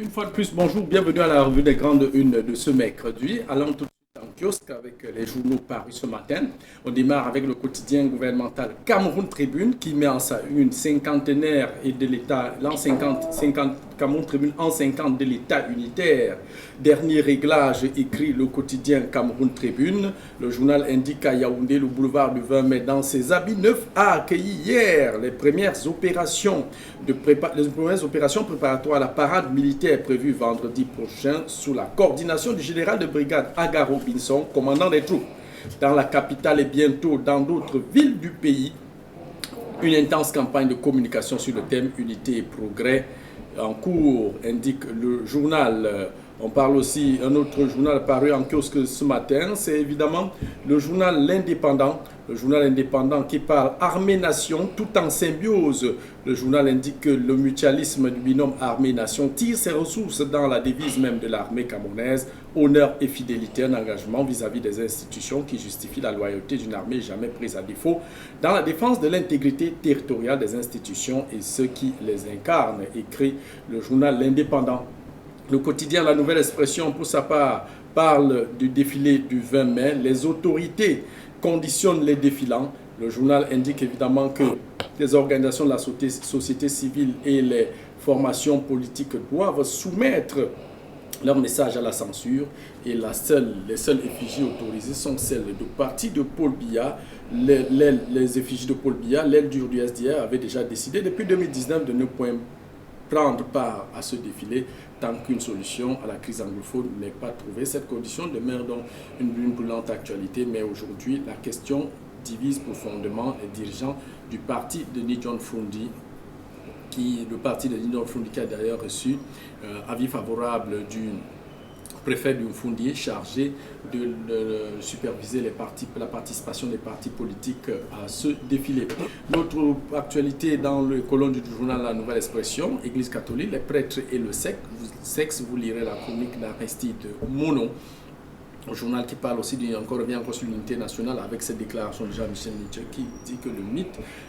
Une fois de plus, bonjour, bienvenue à la revue des grandes unes de ce mercredi. Allons tout de suite en kiosque avec les journaux parus ce matin. On démarre avec le quotidien gouvernemental Cameroun Tribune qui met en sa une cinquantenaire et de l'État, l'an 50, Cameroun Tribune en 50 de l'État unitaire. Dernier réglage, écrit le quotidien Cameroun Tribune. Le journal indique qu'à Yaoundé, le boulevard du 20 mai, dans ses habits neufs, a accueilli hier les premières opérations préparatoires à la parade militaire prévue vendredi prochain sous la coordination du général de brigade Agaro Binson, commandant des troupes. Dans la capitale et bientôt dans d'autres villes du pays, une intense campagne de communication sur le thème Unité et Progrès en cours, indique le journal. On parle aussi d'un autre journal paru en kiosque ce matin, c'est évidemment le journal L'Indépendant. Le journal indépendant qui parle armée-nation tout en symbiose. Le journal indique que le mutualisme du binôme armée-nation tire ses ressources dans la devise même de l'armée camerounaise, honneur et fidélité, un engagement vis-à-vis des institutions qui justifie la loyauté d'une armée jamais prise à défaut dans la défense de l'intégrité territoriale des institutions et ceux qui les incarnent, écrit le journal L'Indépendant. Le quotidien La Nouvelle Expression, pour sa part, parle du défilé du 20 mai. Les autorités conditionnent les défilants. Le journal indique évidemment que les organisations de la société civile et les formations politiques doivent soumettre leur message à la censure et les seules effigies autorisées sont celles du parti de Paul Biya. Les effigies de Paul Biya, l'aile dure du SDR avait déjà décidé depuis 2019 de ne point prendre part à ce défilé tant qu'une solution à la crise anglophone n'est pas trouvée. Cette condition demeure donc une brûlante actualité, mais aujourd'hui, la question divise profondément les dirigeants du parti de Ni John Fundi, le parti de Ni John Fundi qui a d'ailleurs reçu avis favorable du préfet du Fundi chargé de superviser la participation des partis politiques à ce défilé. L'autre actualité dans le colonne du journal La Nouvelle Expression, Église catholique, les prêtres et le sexe, vous lirez la chronique d'Aristide Monon. Un journal qui parle aussi, revient encore sur l'unité nationale avec cette déclaration de Jean-Michel Nietzsche qui dit que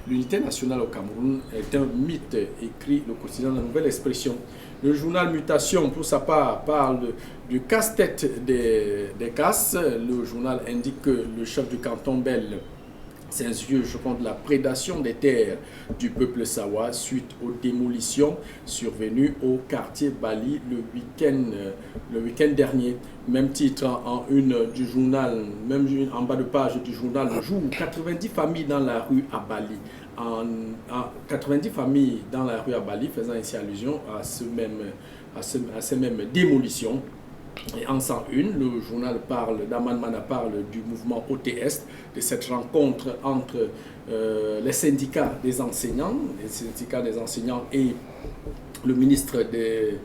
l'unité nationale au Cameroun est un mythe, écrit le quotidien de La Nouvelle Expression. Le journal Mutation, pour sa part, parle du casse-tête des casses. Le journal indique que le chef du canton Bel s'insurge contre la prédation des terres du peuple sawa suite aux démolitions survenues au quartier Bali le week-end dernier. Même titre en une du journal, même en bas de page du journal Le Jour, 90 familles dans la rue à Bali. 90 familles dans la rue à Bali, faisant ainsi allusion à ces mêmes démolitions. Et en 101, le journal Daman Mana parle du mouvement OTS, de cette rencontre entre les syndicats des enseignants et le ministre du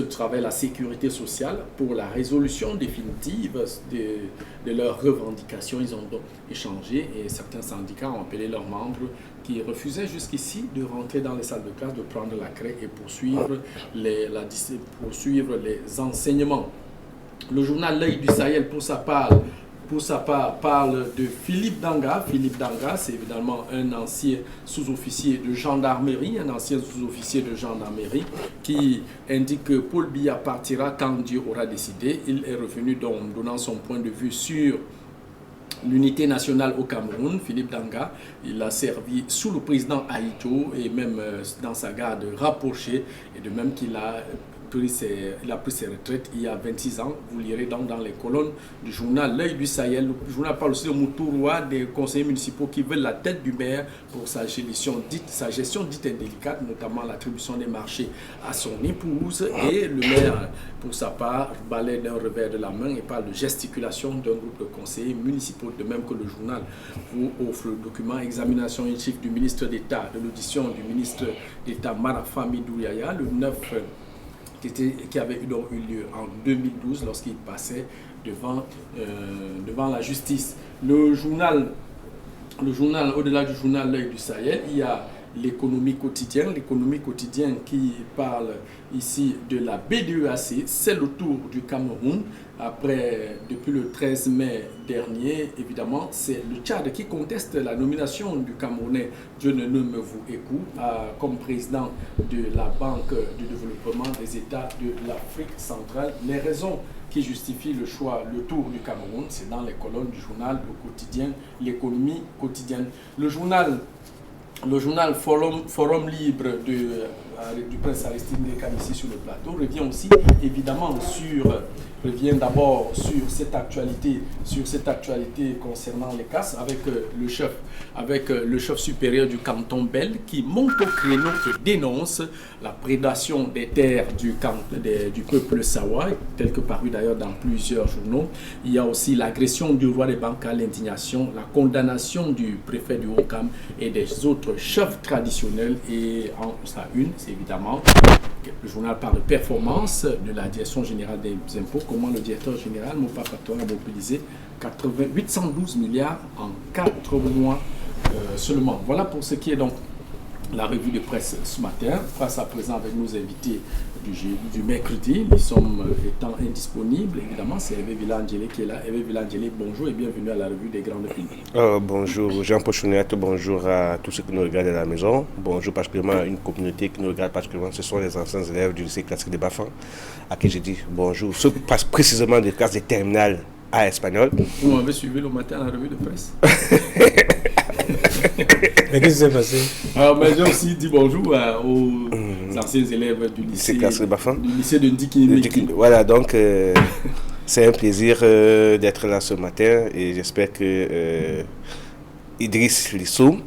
Travail et de la Sécurité sociale pour la résolution définitive de leurs revendications. Ils ont donc échangé et certains syndicats ont appelé leurs membres qui refusaient jusqu'ici de rentrer dans les salles de classe, de prendre la craie et poursuivre les enseignements. Le journal L'Œil du Sahel, pour sa part, parle de Philippe Danga. Philippe Danga, c'est évidemment un ancien sous-officier de gendarmerie, qui indique que Paul Biya partira quand Dieu aura décidé. Il est revenu donc donnant son point de vue sur l'unité nationale au Cameroun. Philippe Danga, il a servi sous le président Ahidjo et même dans sa garde rapprochée, et de même qu'il a pris ses retraites il y a 26 ans. Vous lirez donc dans les colonnes du journal L'Œil du Sahel. Le journal parle aussi de Moutouroua, des conseillers municipaux qui veulent la tête du maire pour sa gestion dite indélicate, notamment l'attribution des marchés à son épouse. Et le maire, pour sa part, balaie d'un revers de la main et parle de gesticulation d'un groupe de conseillers municipaux. De même que le journal vous offre le document examination in chief du ministre d'État, de l'audition du ministre d'État Marafa Midouyaya, le 9 qui avait eu lieu en 2012 lorsqu'il passait devant la justice. Le journal, au-delà du journal L'Œil du Sahel, il y a l'économie quotidienne. L'économie quotidienne qui parle ici de la BDEAC, c'est le tour du Cameroun. Après, depuis le 13 mai dernier, évidemment, c'est le Tchad qui conteste la nomination du Camerounais Dieunene Mevo-Ekou comme président de la Banque du développement des États de l'Afrique centrale. Les raisons qui justifient le choix, le tour du Cameroun, c'est dans les colonnes du journal Le Quotidien, l'économie quotidienne. Le journal Forum Libre du prince Aristide Dekam ici sur le plateau revient aussi évidemment revient d'abord sur cette actualité concernant les casses avec le chef supérieur du canton Bel qui monte au créneau et dénonce la prédation des terres du peuple Sawa, tel que paru d'ailleurs dans plusieurs journaux. Il y a aussi l'agression du roi des banques à l'indignation, la condamnation du préfet du Haut-Cam et des autres chefs traditionnels. Et en sa une, c'est évidemment, le journal parle de performance de la direction générale des impôts, comment le directeur général Mopa Patois a mobilisé 812 milliards en 4 mois seulement. Voilà pour ce qui est donc la revue de presse ce matin. Face à présent avec nos invités du mercredi, nous sommes étant indisponibles. Évidemment, c'est Hervé Villa-Angélé qui est là. Hervé Villa-Angélé, bonjour et bienvenue à la revue des grandes filles. Bonjour Jean-Paul Chouniat, bonjour à tous ceux qui nous regardent à la maison. Bonjour particulièrement à une communauté qui nous regarde particulièrement. Ce sont les anciens élèves du lycée classique de Bafang à qui j'ai dit bonjour. Ceux qui passent précisément des classes de terminale à espagnol. Vous m'avez suivi le matin à la revue de presse. Mais qu'est-ce qui s'est passé? Alors, mais j'ai aussi dit bonjour aux anciens élèves du lycée de Ndiki. Voilà, donc c'est un plaisir d'être là ce matin et j'espère que Idriss Lissou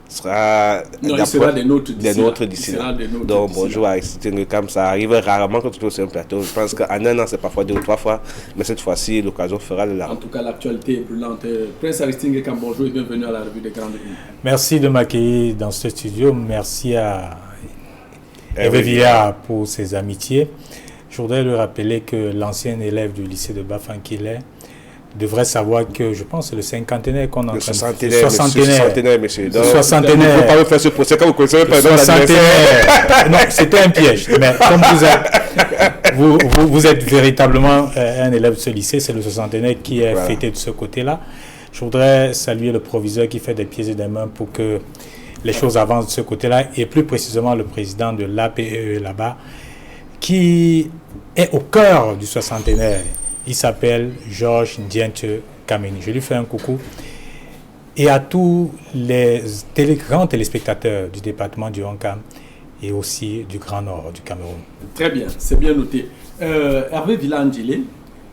sera des nôtres d'ici là. Donc bonjour à Aristide Dekam, ça arrive rarement quand tu es sur un plateau. Je pense qu'en un an c'est parfois 2 ou 3 fois, mais cette fois-ci l'occasion fera le large. En tout cas l'actualité est brûlante. Prince Aristide Dekam, bonjour et bienvenue à la revue des grandes lignes. Merci de m'accueillir dans ce studio, merci à Hervé Villa pour ses amitiés. Je voudrais lui rappeler que l'ancien élève du lycée de Bafang qu'il est devrait savoir que je pense que c'est le cinquantenaire qu'on est en train de faire. Soixantenaire, monsieur. Le soixantenaire. Il ne faut pas me faire ce procès quand vous connaissez pas soixantenaire. Non, c'était un piège. Mais comme vous êtes véritablement un élève de ce lycée, c'est le soixantenaire qui est fêté de ce côté-là. Je voudrais saluer le proviseur qui fait des pieds et des mains pour que les choses avancent de ce côté-là, et plus précisément le président de l'APE là-bas, qui est au cœur du soixantenaire. Il s'appelle Georges Ndiente Kameni. Je lui fais un coucou. Et à tous les grands téléspectateurs du département du Haut-Cam et aussi du Grand Nord du Cameroun. Très bien, c'est bien noté. Hervé Villa-Angélé,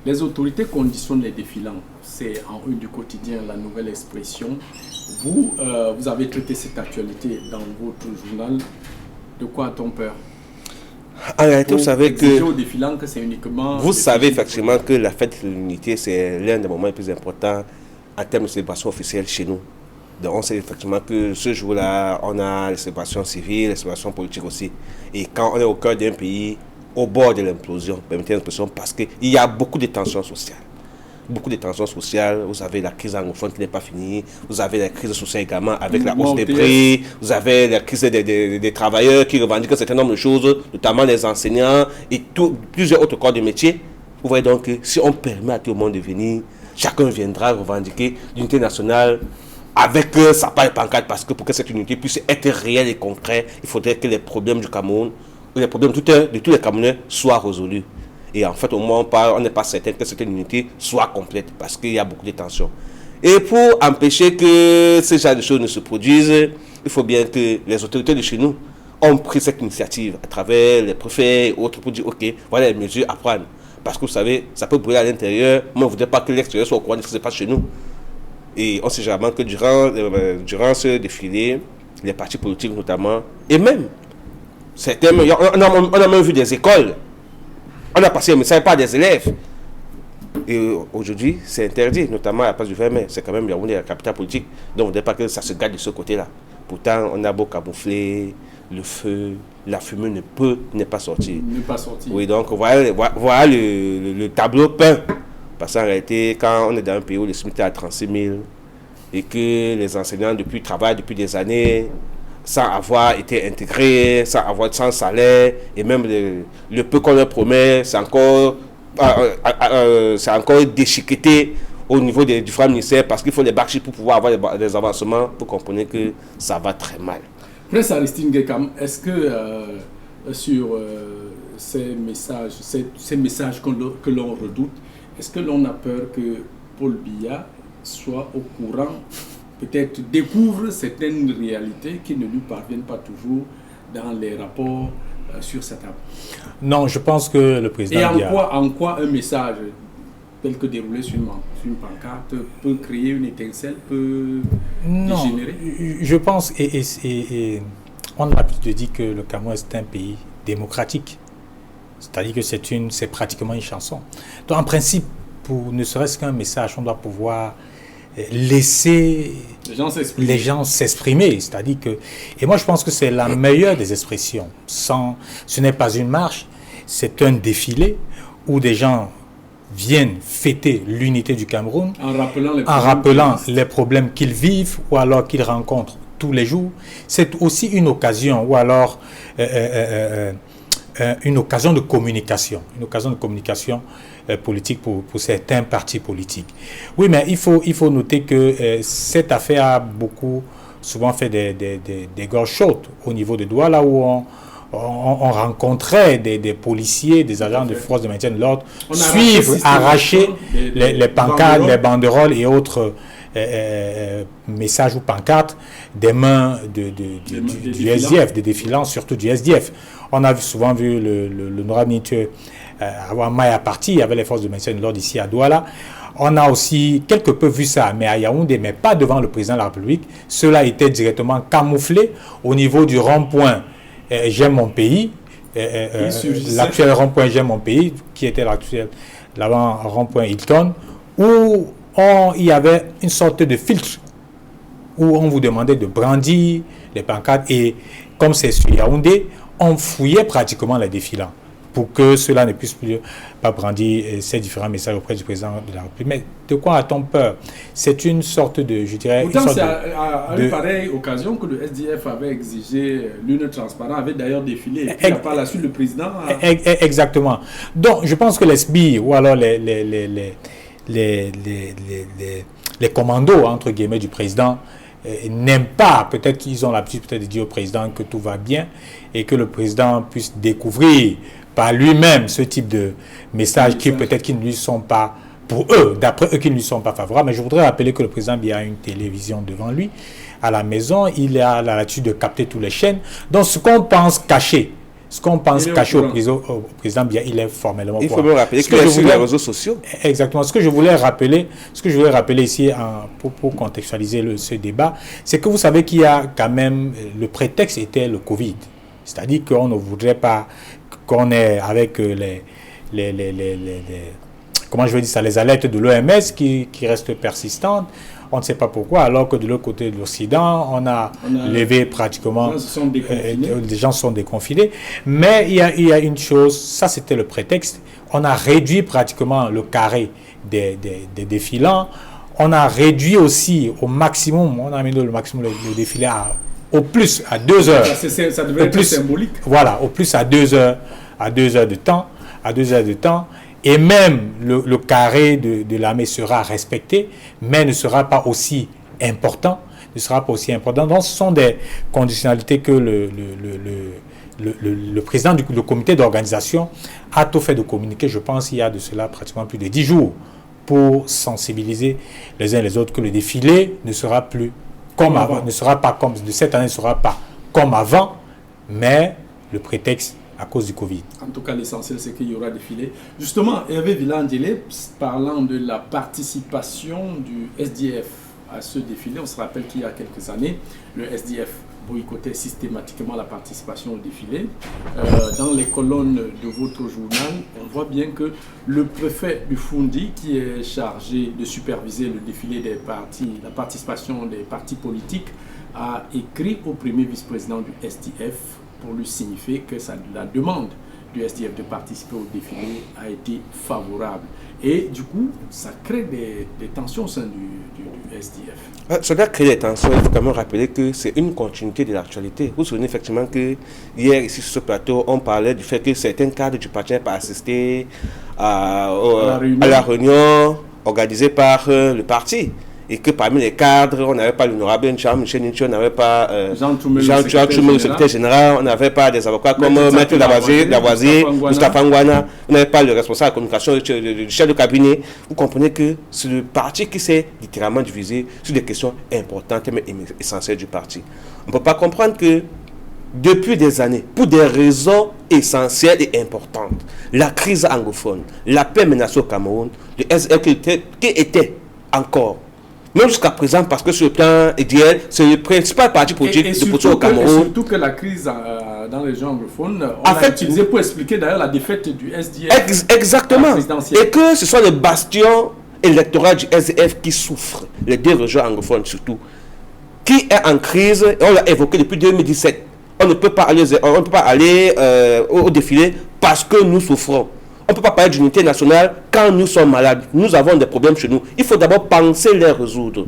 les autorités conditionnent les défilants. C'est en une du quotidien la nouvelle expression. Vous avez traité cette actualité dans votre journal. De quoi a-t-on peur? En réalité, vous savez que vous savez effectivement que la fête de l'unité, c'est l'un des moments les plus importants en termes de célébration officielle chez nous. Donc on sait effectivement que ce jour-là, on a les célébrations civiles, les célébrations politiques aussi. Et quand on est au cœur d'un pays, au bord de l'implosion, permettez l'expression, parce qu'il y a beaucoup de tensions sociales. Beaucoup de tensions sociales, vous avez la crise anglophone qui n'est pas finie, vous avez la crise sociale également avec la hausse des prix, vous avez la crise des travailleurs qui revendiquent un certain nombre de choses, notamment les enseignants et plusieurs autres corps de métier. Vous voyez donc que si on permet à tout le monde de venir, chacun viendra revendiquer l'unité nationale avec sa part de pancarte, parce que pour que cette unité puisse être réelle et concrète, il faudrait que les problèmes du Cameroun, les problèmes de tous les Camerounais soient résolus. Et en fait, au moins, on n'est pas certain que cette unité soit complète parce qu'il y a beaucoup de tensions. Et pour empêcher que ce genre de choses ne se produisent, il faut bien que les autorités de chez nous ont pris cette initiative à travers les préfets et autres pour dire ok, voilà les mesures à prendre. Parce que vous savez, ça peut brûler à l'intérieur, mais on ne voudrait pas que l'extérieur soit au courant de ce qui se passe chez nous. Et on sait généralement que durant ce défilé, les partis politiques notamment, et même, certains, on a même vu des écoles. On a passé un message par des élèves. Et aujourd'hui, c'est interdit, notamment à la place du 20 mai. C'est quand même Yaoundé, la capitale politique. Donc, on ne voudrait pas que ça se garde de ce côté-là. Pourtant, on a beau camoufler, le feu, la fumée n'est pas sortie. Oui, donc voilà le tableau peint. Parce qu'en réalité, quand on est dans un pays où le SMIC est à 36 000 et que les enseignants travaillent depuis des années, sans avoir été intégrés, sans salaire, et même le peu qu'on leur promet, c'est encore déchiqueté au niveau des différents ministères, parce qu'il faut les bacs pour pouvoir avoir des avancements. Vous comprenez que ça va très mal. Prince Aristide Ngekam, est-ce que sur ces messages que l'on redoute, est-ce que l'on a peur que Paul Biya soit au courant, peut-être découvre certaines réalités qui ne lui parviennent pas toujours dans les rapports sur sa table? Non, je pense que le président Biya... Et en quoi un message tel que déroulé sur une pancarte peut créer une étincelle, peut dégénérer? Je pense, et on a l'habitude de dire que le Cameroun est un pays démocratique. C'est-à-dire que c'est pratiquement une chanson. Donc en principe, pour ne serait-ce qu'un message, on doit pouvoir laisser les gens s'exprimer. C'est-à-dire que, et moi je pense que c'est la meilleure des expressions. Ce n'est pas une marche, c'est un défilé où des gens viennent fêter l'unité du Cameroun en rappelant les problèmes qu'ils vivent ou alors qu'ils rencontrent tous les jours. C'est aussi une occasion ou alors une occasion de communication, politique pour certains partis politiques. Oui, mais il faut noter que cette affaire a souvent fait des gorges chaudes au niveau de Douala, où on rencontrait des policiers, des agents de force de maintien de l'ordre, suivre, arracher les pancartes, les banderoles et autres messages ou pancartes des mains du SDF, des défilants, surtout du SDF. On a souvent vu l'honorable ministre avoir maille à partie avec les forces de maintien de l'ordre ici à Douala. On a aussi quelque peu vu ça, mais à Yaoundé, mais pas devant le président de la République. Cela était directement camouflé au niveau du rond-point J'aime mon pays, l'actuel rond-point J'aime mon pays, qui était l'actuel rond-point Hilton, où il y avait une sorte de filtre où on vous demandait de brandir les pancartes, et comme c'est sur Yaoundé, on fouillait pratiquement les défilants pour que cela ne puisse plus pas brandir ces différents messages auprès du président de la République. Mais de quoi a-t-on peur? C'est une sorte de, je dirais... Pourtant, c'est à une pareille occasion que le SDF avait exigé l'une transparente, avait d'ailleurs défilé, et puis par la suite le président... Exactement. Donc, je pense que les SBI, ou alors les commandos, entre guillemets, du président, n'aiment pas, peut-être qu'ils ont l'habitude de dire au président que tout va bien, et que le président puisse découvrir par lui-même ce type de messages qui peut-être qui ne lui sont pas, pour eux, d'après eux, qui ne lui sont pas favorables. Mais je voudrais rappeler que le président Biya a une télévision devant lui, à la maison, il a l'habitude de capter toutes les chaînes. Donc ce qu'on pense caché, au président Biya, il est formellement. Il faut me rappeler qu'il est sur les réseaux sociaux. Exactement. Ce que je voulais rappeler ici pour contextualiser ce débat, c'est que vous savez qu'il y a quand même, le prétexte était le Covid. C'est-à-dire qu'on ne voudrait pas qu'on ait avec comment je vais dire ça, les alertes de l'OMS qui restent persistantes. On ne sait pas pourquoi, alors que de l'autre côté de l'Occident, on a levé pratiquement... Les gens sont déconfinés. Mais il y a une chose, ça c'était le prétexte, on a réduit pratiquement le carré des défilants. On a réduit aussi au maximum, on a mis le maximum le défilé au plus à 2 heures. Ça devrait être symbolique. Voilà, au plus à 2 heures de temps. Et même le carré de l'armée sera respecté, mais ne sera pas aussi important. Donc, ce sont des conditionnalités que le président du comité d'organisation a tout fait de communiquer. Je pense qu'il y a de cela pratiquement plus de 10 jours pour sensibiliser les uns et les autres que le défilé ne sera plus comme avant. De cette année ne sera pas comme avant, mais le prétexte à cause du Covid. En tout cas, l'essentiel, c'est qu'il y aura défilé. Justement, Hervé Villandélé, parlant de la participation du SDF à ce défilé, on se rappelle qu'il y a quelques années, le SDF boycottait systématiquement la participation au défilé. Dans les colonnes de votre journal, on voit bien que le préfet du Fundi, qui est chargé de superviser le défilé des partis, la participation des partis politiques, a écrit au premier vice-président du SDF pour lui signifier que la demande du SDF de participer au défilé a été favorable. Et du coup, ça crée des tensions au sein du SDF. Ça doit créer des tensions. Il faut quand même rappeler que c'est une continuité de l'actualité. Vous vous souvenez effectivement que hier, ici sur ce plateau, on parlait du fait que certains cadres du parti n'avaient pas assisté à la réunion organisée par le parti. Et que parmi les cadres, on n'avait pas l'honorable Michel Ninchi, on n'avait pas Jean Tchoumé, le secrétaire général, on n'avait pas des avocats comme Maître Lavoisier, Moustapha Ngwana, on n'avait pas le responsable de la communication, le chef de cabinet. Vous comprenez que c'est le parti qui s'est littéralement divisé sur des questions importantes mais essentielles du parti. On ne peut pas comprendre que depuis des années, pour des raisons essentielles et importantes, la crise anglophone, la paix menacée au Cameroun, le SDF qui était encore, même jusqu'à présent, parce que sur le plan idéal, c'est le principal parti politique de position au Cameroun. Surtout que la crise dans les régions anglophones, on l'a utilisé pour expliquer d'ailleurs la défaite du SDF. Exactement. Et que ce soit le bastion électoral du SDF qui souffre, les deux régions anglophones surtout, qui est en crise, et on l'a évoqué depuis 2017. On ne peut pas aller au défilé parce que nous souffrons. On ne peut pas parler d'unité nationale quand nous sommes malades. Nous avons des problèmes chez nous. Il faut d'abord penser les résoudre.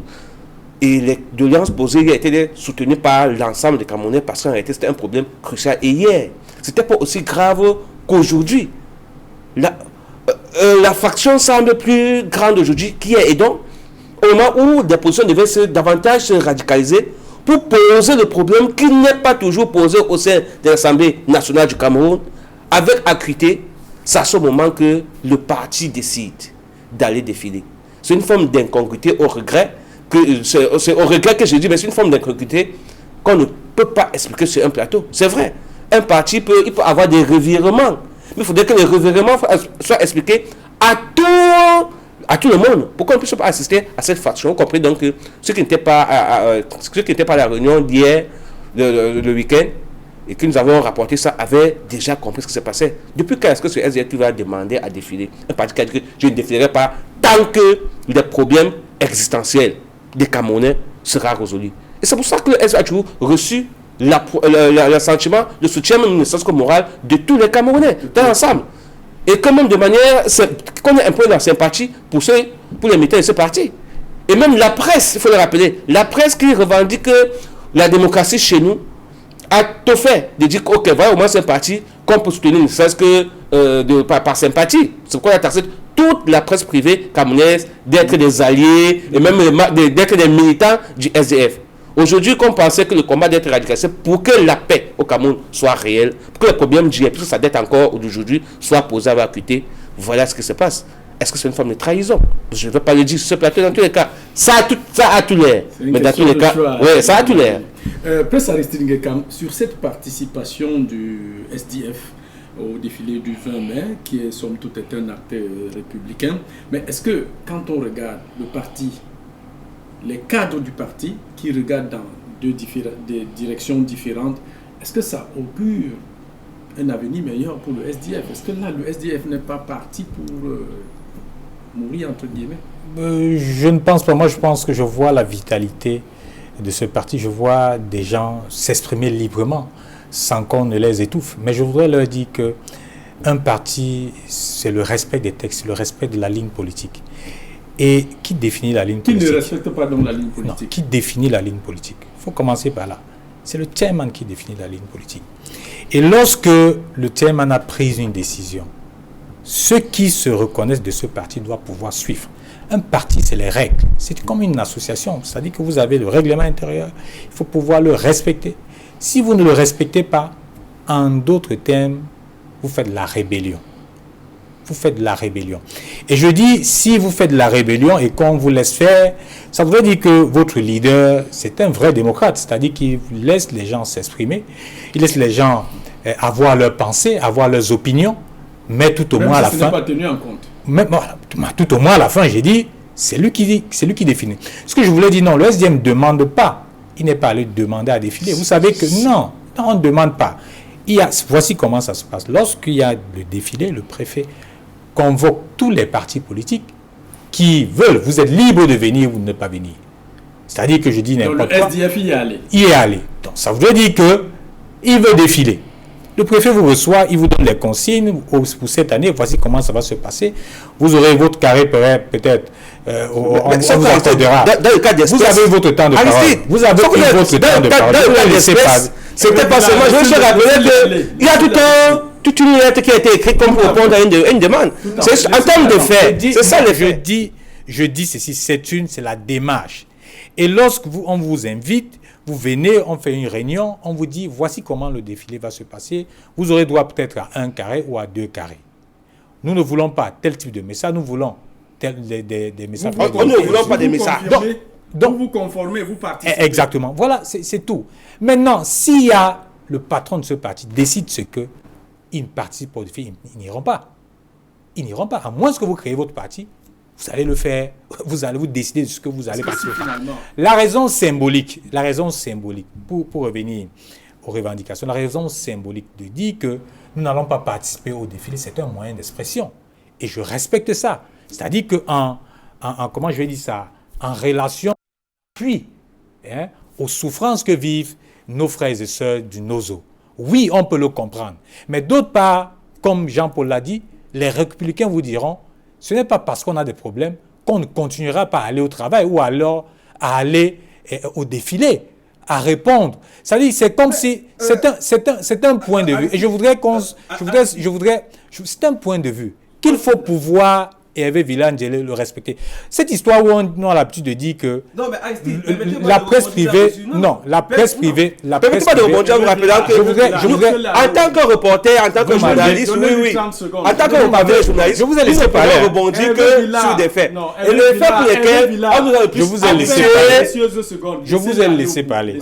Et les doléances posées a été soutenues par l'ensemble des Camerounais parce qu'en réalité, c'était un problème crucial. Et hier, c'était pas aussi grave qu'aujourd'hui. La faction semble plus grande aujourd'hui qu'hier. Et donc, au moment où des positions devaient davantage se radicaliser pour poser le problème qui n'est pas toujours posé au sein de l'Assemblée nationale du Cameroun, avec acuité, c'est à ce moment que le parti décide d'aller défiler. C'est une forme d'incongruité au regret, c'est au regret que je dis, mais c'est une forme d'incongruité qu'on ne peut pas expliquer sur un plateau. C'est vrai, un parti il peut avoir des revirements, mais il faudrait que les revirements soient expliqués à tout le monde. Pourquoi on ne peut pas assister à cette faction? Vous comprenez donc que ceux qui n'étaient pas à la réunion d'hier, le week-end, et que nous avons rapporté ça, avaient déjà compris ce qui se passait. Depuis quand est-ce que ce SDF va demander à défiler? Un parti qui a dit que je ne défilerai pas tant que les problèmes existentiels des Camerounais sera résolu. Et c'est pour ça que le SDF a toujours reçu le sentiment de soutien, même ne serait-ce que moral, de tous les Camerounais, dans l'ensemble. Et quand même de manière qu'on ait un peu de sympathie pour les militants de ce parti. Et même la presse, il faut le rappeler, la presse qui revendique la démocratie chez nous, a tout fait de dire que, ok, voilà, au moins c'est un parti qu'on peut soutenir, ne serait-ce que par sympathie. C'est pourquoi il a taxé toute la presse privée camerounaise d'être des alliés et même d'être des militants du SDF. Aujourd'hui, qu'on pensait que le combat d'être radicalisé pour que la paix au Cameroun soit réelle, pour que le problème d'hier, puisque ça date encore d'aujourd'hui, soit posé avec acuité, voilà ce qui se passe. Est-ce que c'est une forme de trahison? Je ne veux pas le dire sur ce plateau dans tous les cas. Ça a tout l'air. Mais dans tous les cas, oui, ça a tout l'air. Prince Aristide Ngekam, sur cette participation du SDF au défilé du 20 mai, qui est somme toute un acte républicain, mais est-ce que quand on regarde le parti, les cadres du parti qui regardent dans des directions différentes, est-ce que ça augure un avenir meilleur pour le SDF? Est-ce que là, le SDF n'est pas parti pour mourir, entre guillemets? Je ne pense pas. Moi, je pense que je vois la vitalité de ce parti. Je vois des gens s'exprimer librement, sans qu'on ne les étouffe. Mais je voudrais leur dire qu'un parti, c'est le respect des textes, le respect de la ligne politique. Et qui définit la ligne politique? Qui ne respecte pas donc la ligne politique? Non, qui définit la ligne politique? Il faut commencer par là. C'est le chairman qui définit la ligne politique. Et lorsque le chairman a pris une décision, ceux qui se reconnaissent de ce parti doivent pouvoir suivre. Un parti, c'est les règles. C'est comme une association. C'est-à-dire que vous avez le règlement intérieur. Il faut pouvoir le respecter. Si vous ne le respectez pas, en d'autres termes, vous faites la rébellion. Vous faites de la rébellion. Et je dis, si vous faites de la rébellion et qu'on vous laisse faire, ça voudrait dire que votre leader, c'est un vrai démocrate. C'est-à-dire qu'il laisse les gens s'exprimer. Il laisse les gens avoir leurs pensées, avoir leurs opinions. Mais tout au moins à la fin... pas tenu en compte. Mais, tout au moins à la fin, j'ai dit, c'est lui qui définit. Ce que je voulais dire, non, le SDM ne demande pas. Il n'est pas allé demander à défiler. Vous savez que non, on ne demande pas. Voici comment ça se passe. Lorsqu'il y a le défilé, le préfet convoque tous les partis politiques qui veulent. Vous êtes libre de venir ou de ne pas venir. C'est-à-dire que je dis n'importe quoi. Le SDF y est allé. Il est allé. Donc ça voudrait dire qu'il veut défiler. Le préfet vous reçoit, il vous donne les consignes pour cette année, voici comment ça va se passer. Vous aurez votre carré peut-être, on vous accordera. Dans le cas d'espèce, vous avez votre temps de parole. Vous avez pris votre temps de parole. Dans le cas d'espèce, c'était pas seulement, je me suis rappelé qu'il y a toute une lettre qui a été écrite comme pour répondre à une demande. C'est en termes de fait. C'est ça le fait. Je dis ceci, c'est la démarche. Et lorsque on vous invite, vous venez, on fait une réunion, on vous dit, voici comment le défilé va se passer. Vous aurez droit peut-être à 1 carré ou à 2 carrés. Nous ne voulons pas tel type de message, nous voulons des messages. Nous ne voulons pas des messages. Donc vous conformez, vous participez. Exactement. Voilà, c'est tout. Maintenant, s'il y a le patron de ce parti décide ce que ils ne participent pas au défilé, ils n'iront pas. Ils n'iront pas. À moins que vous créez votre parti, vous allez le faire. Vous allez vous décider de ce que vous allez participer. La raison symbolique, pour revenir aux revendications, la raison symbolique de dire que nous n'allons pas participer au défilé, c'est un moyen d'expression. Et je respecte ça. C'est-à-dire que comment je vais dire ça, en relation puis aux souffrances que vivent nos frères et sœurs du Nozo. Oui, on peut le comprendre. Mais d'autre part, comme Jean-Paul l'a dit, les républicains vous diront, ce n'est pas parce qu'on a des problèmes qu'on ne continuera pas à aller au travail ou alors à aller au défilé, à répondre. C'est-à-dire, c'est comme si c'est un point de vue. Et c'est un point de vue qu'il faut pouvoir, et Hervé Villangele le respecter. Cette histoire où on a l'habitude de dire que la presse privée, Permettez-moi de rebondir en vous rappelant que en tant que reporter, en tant que journaliste, oui. En tant que journaliste, je vous ai laissé parler. Rebondir que sur des faits. Et le fait pour lesquels on nous a le plus Je vous ai laissé parler.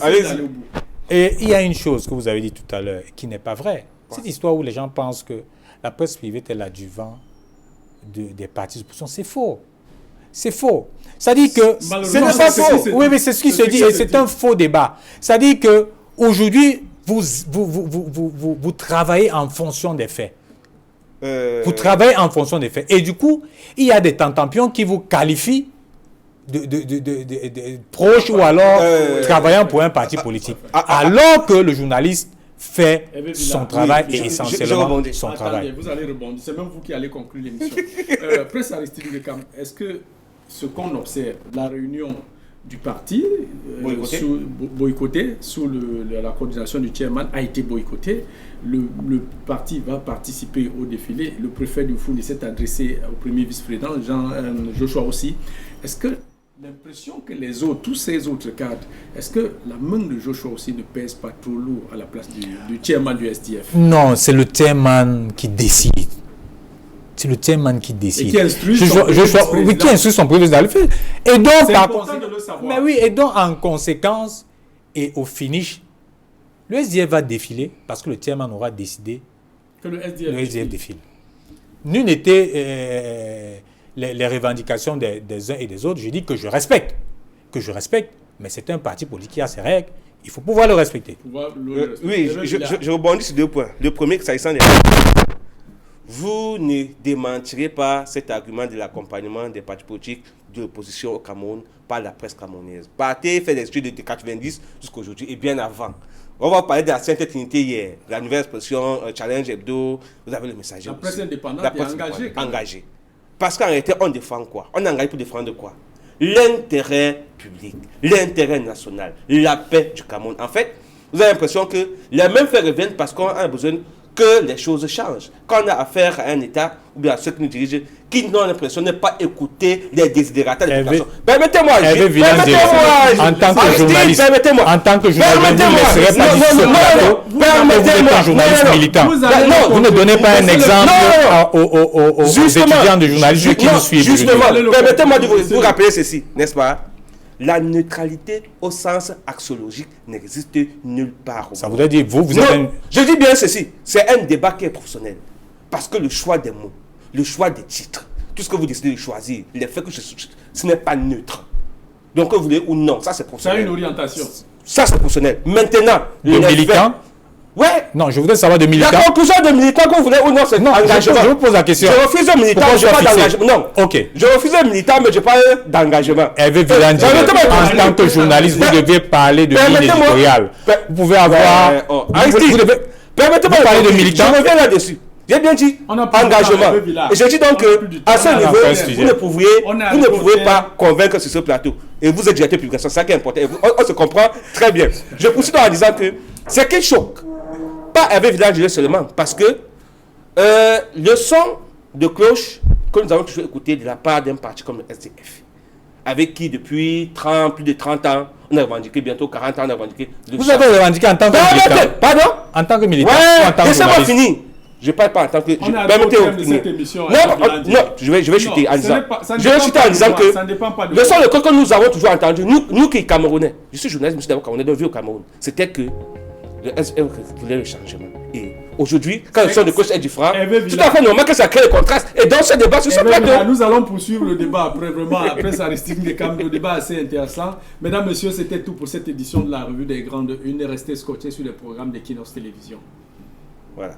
Et il y a une chose que vous avez dit tout à l'heure qui n'est pas vraie. Cette histoire où les gens pensent que la presse privée est l'adjuvant des partis d'opposition, c'est faux. C'est faux. C'est-à-dire que ce n'est pas faux. Oui, mais c'est ce qui se dit et c'est un faux débat. C'est-à-dire qu'aujourd'hui, vous travaillez en fonction des faits. Vous travaillez en fonction des faits. Et du coup, il y a des tentampions qui vous qualifient de proches ou alors travaillant pour un parti politique. Alors que le journaliste fait son travail et essentiellement son travail. Vous allez rebondir. C'est même vous qui allez conclure l'émission. Prince Aristide Bekam, est-ce que ce qu'on observe, la réunion du parti boycotté sous la coordination du chairman a été boycottée, le parti va participer au défilé, le préfet du Founé s'est adressé au premier vice-président, Joshua aussi. Est-ce que l'impression que tous ces autres cadres, est-ce que la main de Joshua aussi ne pèse pas trop lourd à la place du chairman du SDF? Non, c'est le chairman qui décide. C'est le chairman qui décide. Et qui instruit son président à le faire. Et donc, c'est important de le savoir. Mais oui, et donc en conséquence, et au finish, le SDF va défiler parce que le chairman aura décidé que le SDF défile. Nul n'était les revendications des uns et des autres. Je dis que je respecte, mais c'est un parti politique qui a ses règles. Il faut pouvoir le respecter. Oui, je rebondis sur 2 points. Le premier, s'agissant des... Vous ne démentirez pas cet argument de l'accompagnement des partis politiques de l'opposition au Cameroun par la presse camerounaise. Partez fait des études de 90 jusqu'à aujourd'hui et bien avant. On va parler de la Sainte Trinité hier, la nouvelle expression Challenge Hebdo, vous avez le message. La presse indépendante est engagée. Parce qu'en réalité, on défend quoi? On est engagé pour défendre quoi? L'intérêt public, l'intérêt national, la paix du Cameroun. En fait, vous avez l'impression que les mêmes faits reviennent parce qu'on a besoin que les choses changent. Quand on a affaire à un État, ou bien à ceux qui nous dirigent, qui n'ont l'impression de ne pas écouter les desiderata de la population. Permettez-moi, en tant que journaliste, vous ne donnez pas un exemple aux étudiants de journalisme qui nous suivent. Justement, permettez-moi de vous rappeler ceci, n'est-ce pas? La neutralité au sens axiologique n'existe nulle part. Ça voudrait dire, vous êtes un... Je dis bien ceci, c'est un débat qui est professionnel. Parce que le choix des mots, le choix des titres, tout ce que vous décidez de choisir, les faits que ce n'est pas neutre. Donc que vous voulez ou non, ça c'est professionnel. C'est une orientation. Ça c'est professionnel. Maintenant, le militant. Ouais. Non, je voudrais savoir de militants. La conclusion de militants que vous voulez ou non, c'est engagement. Je vous pose la question. Je refuse un militant, je n'ai pas d'engagement. Non. Ok. Je refuse un militant, mais je n'ai pas d'engagement. Hervé Villangele, en tant que journaliste, vous devez parler de ligne éditoriale. Vous pouvez avoir... Permettez-moi de parler de militants. Je reviens là-dessus. J'ai bien dit engagement. Et je dis donc qu'à ce niveau, vous ne pouvez pas convaincre sur ce plateau. Et vous êtes directeur de publication, c'est ça qui est important. On se comprend très bien. Je poursuis en disant que c'est quelque choc. Pas Hervé Villard seulement, parce que le son de cloche que nous avons toujours écouté de la part d'un parti comme le SDF, avec qui depuis plus de 30 ans, on a revendiqué, bientôt 40 ans, on a revendiqué. Vous avez revendiqué en tant que militant. Pardon? En tant que militant. Ouais, laissez-moi finir. Je ne parle pas en tant que. On a de cette émission. Non, je vais chuter en disant. Je vais chuter en disant que le son de cloche que nous avons toujours entendu, nous qui Camerounais, je suis journaliste, je suis d'abord Camerounais, donc vieux au Cameroun, c'était que le SDF voulait le changement. Et aujourd'hui, quand le son de cloche est différent, tout à fait normal que ça crée le contraste. Et dans ce débat, sur ce plateau. Nous allons poursuivre le débat après, vraiment, après ça reste un débat assez intéressant. Mesdames, Messieurs, c'était tout pour cette édition de la Revue des Grandes Unes. Restez scotchés sur les programmes d'Equinox Télévision. Voilà.